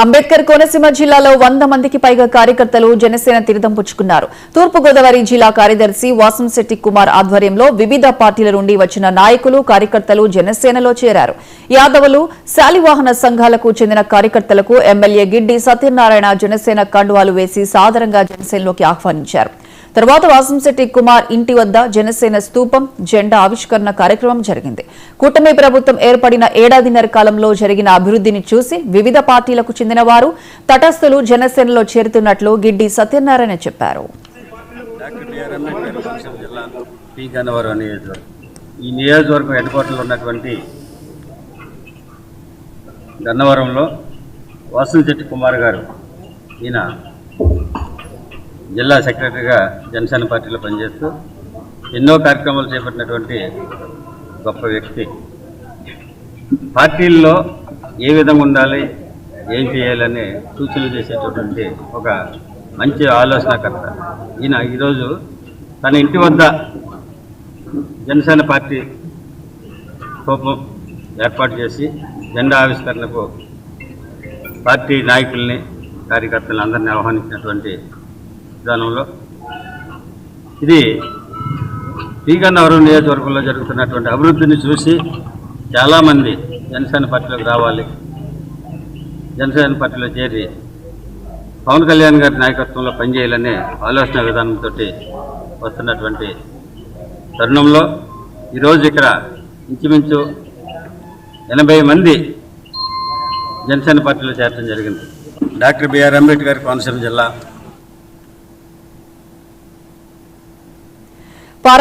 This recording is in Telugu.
అంబేద్కర్ కోనసీమ జిల్లాలో 100 మందికి పైగా కార్యకర్తలు జనసేన తీర్థం పుచ్చుకున్నారు. తూర్పు గోదావరి జిల్లా కార్యదర్శి వాసంశెట్టి కుమార్ ఆధ్వర్యంలో వివిధ పార్టీల నుండి వచ్చిన నాయకులు కార్యకర్తలు జనసేనలో చేరారు. యాదవులు, శాలివాహన సంఘాలకు చెందిన కార్యకర్తలకు ఎమ్మెల్యే గిడ్డి సత్యనారాయణ జనసేన కండువాలు వేసి సాదరంగా జనసేనలోకి ఆహ్వానించారు. తర్వాత వాసంశెట్టి కుమార్ ఇంటి వద్ద జనసేన స్తూపం, జెండా ఆవిష్కరణ కార్యక్రమం జరిగింది. కూటమి ప్రభుత్వం ఏర్పడిన ఏడాదిన్నర కాలంలో జరిగిన అభివృద్ధిని చూసి వివిధ పార్టీలకు చెందిన వారు, తటస్థులు జనసేనలో చేరుతున్నట్లు గిడ్డి సత్యనారాయణ చెప్పారు. ఈ నియోజకవర్గం హెడ్ క్వార్టర్లో ఉన్నటువంటి గన్నవరంలో వాసంశెట్టి కుమార్ గారు ఈయన జిల్లా సెక్రటరీగా జనసేన పార్టీలో పనిచేస్తూ ఎన్నో కార్యక్రమాలు చేపట్టినటువంటి గొప్ప వ్యక్తి. పార్టీల్లో ఏ విధంగా ఉండాలి, ఏం చేయాలని సూచనలు చేసేటటువంటి ఒక మంచి ఆలోచనకర్త. ఈయన ఈరోజు తన ఇంటి వద్ద జనసేన పార్టీ స్తూపం ఏర్పాటు చేసి జెండా ఆవిష్కరణకు పార్టీ నాయకుల్ని, కార్యకర్తలను అందరినీ ఆహ్వానించినటువంటి విధానంలో ఇది శ్రీగన్నవరం నియోజకవర్గంలో జరుగుతున్నటువంటి అభివృద్ధిని చూసి చాలామంది జనసేన పార్టీలోకి రావాలి, జనసేన పార్టీలో చేరి పవన్ కళ్యాణ్ గారి నాయకత్వంలో పనిచేయాలనే ఆలోచన విధానంతో వస్తున్నటువంటి తరుణంలో ఈరోజు ఇక్కడ ఇంచుమించు 80 మంది జనసేన పార్టీలో చేరడం జరిగింది. డాక్టర్ బిఆర్ అంబేద్కర్ కోనసీమ జిల్లా